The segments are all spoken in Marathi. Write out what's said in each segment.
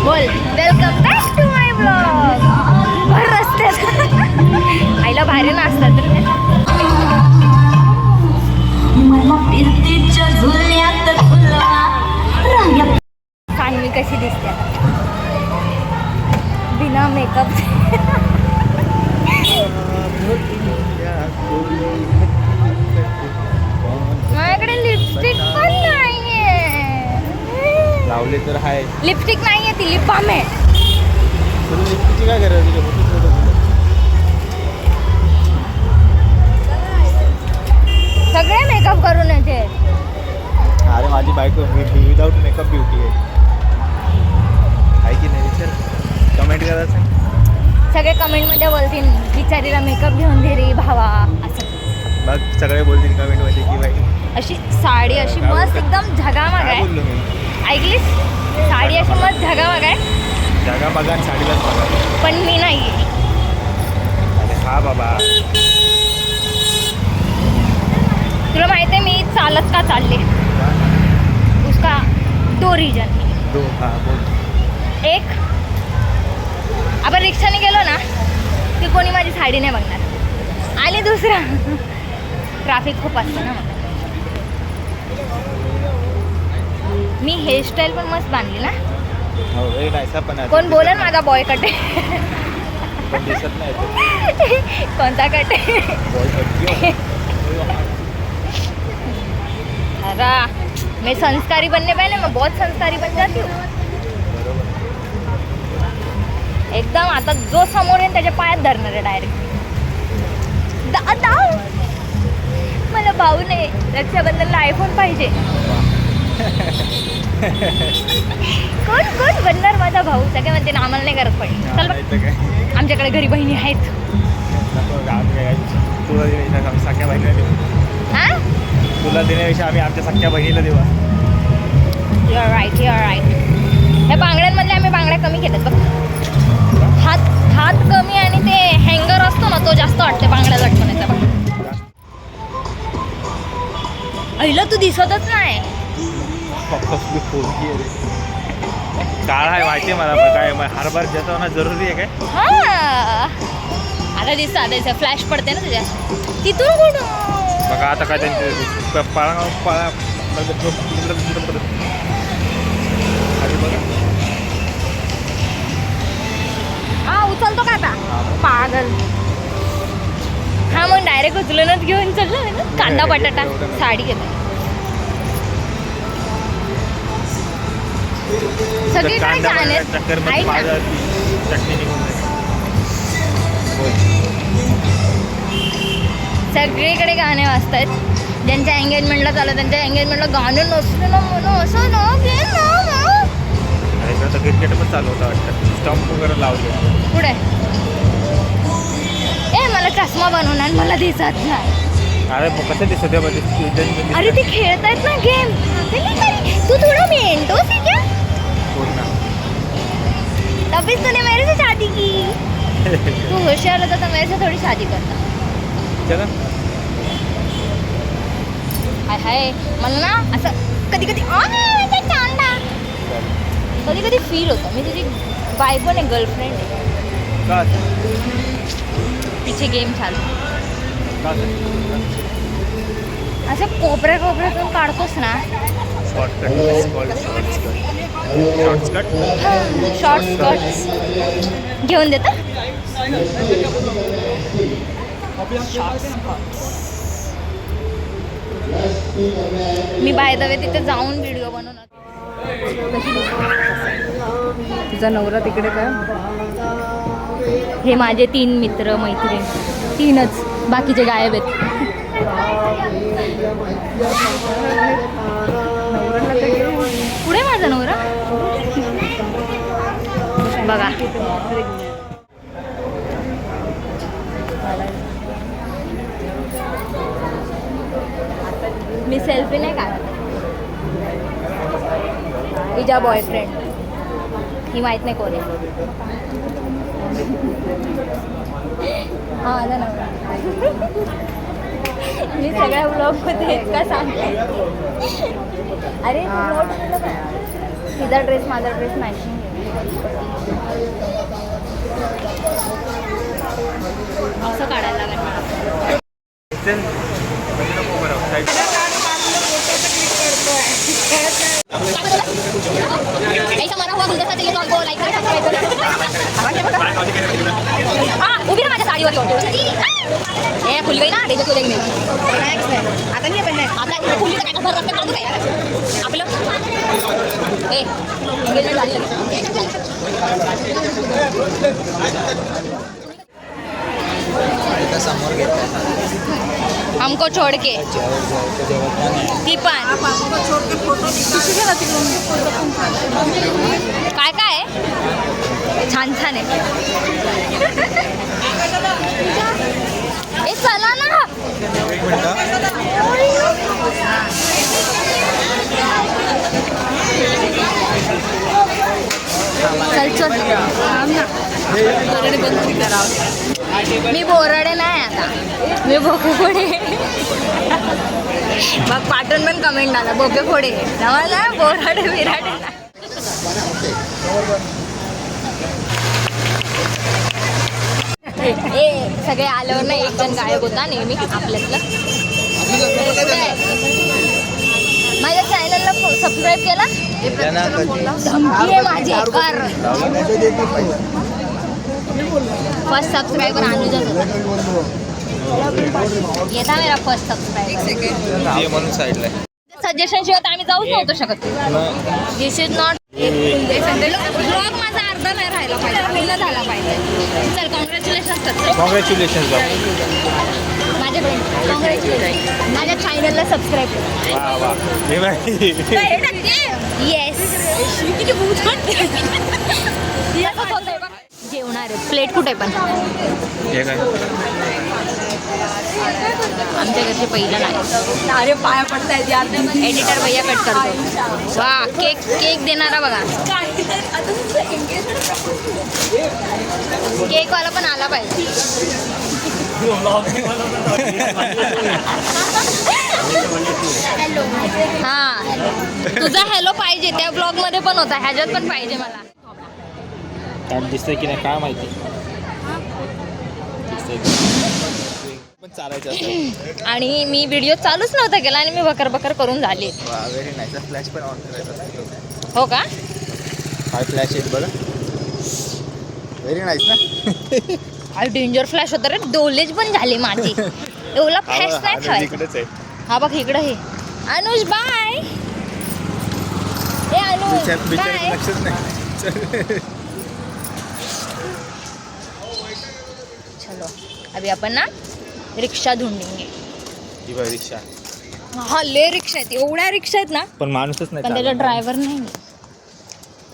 बोल welcome back to my blog. भर रस्त्यात आईला भारी नाचतात रे. सांग मी कशी दिसते बिना मेकअप. माझ्याकडे लिपस्टिक पण नाहीये. लावले तर हाय. लिपस्टिक नाहीये, ती लिप बाम आहे. लिपस्टिकची काय गरज आहे? सगळे मेकअप करून येते. अरे माझी बायको विदाउट मेकअप ब्युटी आहे की नाही? विचार कमेंट करायचं. सगळे कमेंटमध्ये बोलतील बिचारीला मेकअप घेऊन दे रे भावा असं. बघ सगळे बोलतील कमेंटमध्ये की बाई अशी साडी अशी मस्त एकदम झगामग आहे. बोललो मी ऐकलीस? साडी अशी मस्त झगामग आहे. जागा बघा आणि साडीलाच बघा. पण मी नाही. अरे हा बाबा, तुला माहिती आहे मी चालत का चालले? उसका 2 रीजन. हा बोल. एक, आपण रिक्षाने गेलो ना की कोणी माझी साडी नाही बघणार. आणि दुसरा, ट्रॅफिक खूप असतं ना मग. मी हेअरस्टाईल पण मस्त बांधली ना. हो ऐसा पण आहे. कोण बोलेल माझा बॉय कट आहे. पण दिसत नाही तो. कोणता कट आहे? बॉय कट क्यों? अरे मैं संस्कारी बनने पहले मैं बहुत संस्कारी बन जाती हूँ. बरोबर. एकदम आता जो समोर येईल त्याच्या पायात धरणार आहे डायरेक्ट. दादा मला भाऊ नाही, रक्षाबंधनला आयफोन पाहिजे. कोण कोण बनणार माझा भाऊ? सगळे म्हणते ना आम्हाला नाही गरज पडली. चल बघ, आमच्याकडे घरी बहिणी आहेत. तुला देण्यापेक्षा आम्ही सख्या बहिणीला देऊ. हा, तुला देण्यापेक्षा आम्ही आमच्या सख्या बहिणीला देऊ. You are right, you are right. ह्या बांगड्यांमधल्या आम्ही बांगड्या कमी केल्यात बघ. हात कमी आणि ते हँगर असतो ना तो जास्त वाटते बांगड्या लटकण्याचा. बघ आईला तू दिसतच नाही. काळ आहे माहिती आहे मला. काय हरभर ज्याचा होणं जरुरी आहे काय? हा आता दिसतं, आता दिसतं फ्लॅश पडते ना तुझ्या तिथून. कुठं बघा आता काय त्यांचे बघा. हा उचलतो का आता? पागल. हा मग डायरेक्ट उचलूनच घेऊन चाललं ना. कांदा बटाटा साडी घेतो. सगळीकडे गाणे ऐक ना. चटणी निघून जाईल. सगळीकडे गाणे वाजतात. ज्यांच्या एंगेजमेंटला चाललं त्यांच्या एंगेजमेंटला गाणं नसलं ना म्हणून असं ना घे ना. इकडं तर क्रिकेट पण चालू होतं वाटतं. स्टंप वगैरे लावले पुढे ए मला चष्मा बनवणार, मला दिसत नाही. अरे कसं दिसत आहे? अरे ते खेळतायत ना गेम. तू थोड़ा मेंटोस है क्या? तभी तूने मेरे से शादी की. तू होशियार होता तो मेरे से थोड़ी शादी करता. चला हाय हाय मला ना असं कधी कधी कधी कधी फील होतं मी तुझी बायको नाही, गर्लफ्रेंड आहे. का तिचे गेम चालू का असं कोपऱ्यातून काढतोस ना. शॉर्ट स्कर्ट घेऊन देता. मी बाय द वे तिथे जाऊन व्हिडिओ बनवणार. तुझा नवरा तिकडे काय? हे माझे 3 मित्र मैत्रीण, 3च, बाकीचे गायब आहेत. पुढे माझा नवरा बघा. मी सेल्फी नाही काढत. हिचा बॉयफ्रेंड, ही माहीत नाही कोण आहे. हा माझा नवरा. मी सगळ्या ब्लॉगमध्ये इतका सांगते. अरे तिचा ड्रेस माझा ड्रेस मॅचिंग आहे. असं काढायला लागेल मला. चल म्हणजे नको बरं साईड ऐसा मरा हुआ गुलदस्ता चाहिए तो हमको लाइक करें, सब्सक्राइब करें. हाँ उभी ना माझ्या साडीवर येऊन. ए खुल गई ना डेजो क्यों देंगे आता नाही पण आता खुली तर काय भर रस्ते काढू काय आपलं ए गेलं झाली समोर घेतलं हमको छोड़ के ती पण काय काय आहे? छान छान आहे. ए चला ना. एक मिनिट चल चल मी बोराडे नाही आता मी बोकेफोडे. मग पाठवून पण कमेंट आला बोकेफोडे मला बोराडे विराडे नाही. ए सगळे आल्यावर ना एक जण गायब होता नेहमी आपल्यातलं. माझ्या चॅनलला सबस्क्राईब केला. धमकी आहे माझी कर. फर्स्ट सब्सक्राइबर अनुजाच होता. येता मेरा फर्स्ट सब्सक्राइबर म्हणून साईडला सजेशन शिवाय तर आम्ही जाऊच नव्हतो शकत. दिस इज नॉट ब्लॉग माझा अर्धा नाही राहिला पाहिजे पूर्ण झाला पाहिजे. चल कॉंग्रॅच्युलेशन कॉंग्रॅच्युलेशन माझ्याकडे कॉंग्रॅच्युलेशन माझ्या चॅनलला सबस्क्राईब कर. वा वा हे बाई येस किती भूत जेवणार आहे. प्लेट कुठे पण हे काय आमच्या घरचे पहिलं नाही. अरे पाया पडतायत यार. एडिटर भैया कट करतो. वा केक केक देणारा बघा. केकवाला पण आला पाहिजे. हा तुझा हॅलो पाहिजे त्या ब्लॉग मध्ये पण होता ह्याच्यात पण पाहिजे मला. काय दिसतंय की नाही काय माहिती पण चालायचं असतं. आणि मी व्हिडिओ चालूच नव्हता केला आणि मी बकर बकर करून झाले. व्हेरी नाईस फ्लॅश पण ऑन करायचा हो का काय फ्लॅश आहेत बरं व्हेरी नाईस ना काय डेंजर फ्लॅश होता रे. डोलेज पण झाले माझे. एवढा फ्लॅश नाही ठेवायचा. इकडेच आहे हा बघ इकडं हे अनुज बाय. ए अनुज बाय. लक्षच नाही चलो अभी अपन ना रिक्षा ढूंढेंगे. ही बाई रिक्षा हा ले रिक्षा आहेत. एवढ्या रिक्षा आहेत ना पण माणूसच नाही पण त्याचा चालवणार. ड्रायव्हर नाही.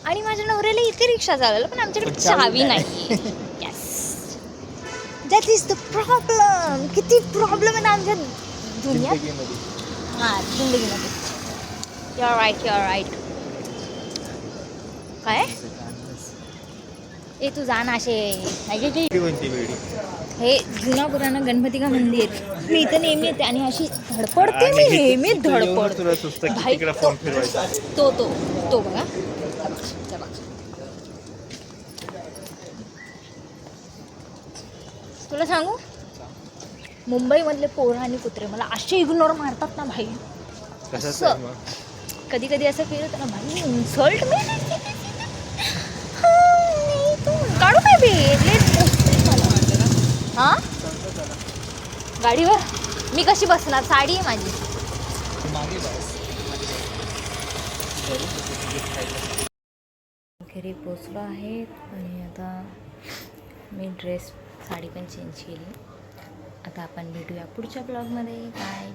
आणि माझ्या नवऱ्याला इथे रिक्षा चालवलं पण आमच्याकडे चावी नाही. Yes that is the problem. किती प्रॉब्लेम आहे ना आमच्या दुनियात. जिंदगीमध्ये. हां जिंदगीमध्ये. You are right you are right. काय ए तू जा ना असे किती कोणती वेळी हे जुना पुराणा गणपती का मंदिर. मी इथं नेहमी येते आणि अशी धडपडते. मी नेहमी धडपड तुला सुचतं की भाई, तिकडे फोन फिरवायचा. तो बघा तुला सांगू मुंबईमधले पोरं आणि कुत्रे मला असे इग्नोर मारतात ना भाई. कसं असं. मग कधी कधी असं फील होतं ना भाई इन्सल्ट मी काढू काय बी हां गाडीवर मी कशी बसणार. साडी आहे माझी. घरी पोचलो आहे आणि आता मी ड्रेस साडी पण चेंज केली. आता आपण भेटूया पुढच्या ब्लॉगमध्ये. बाय.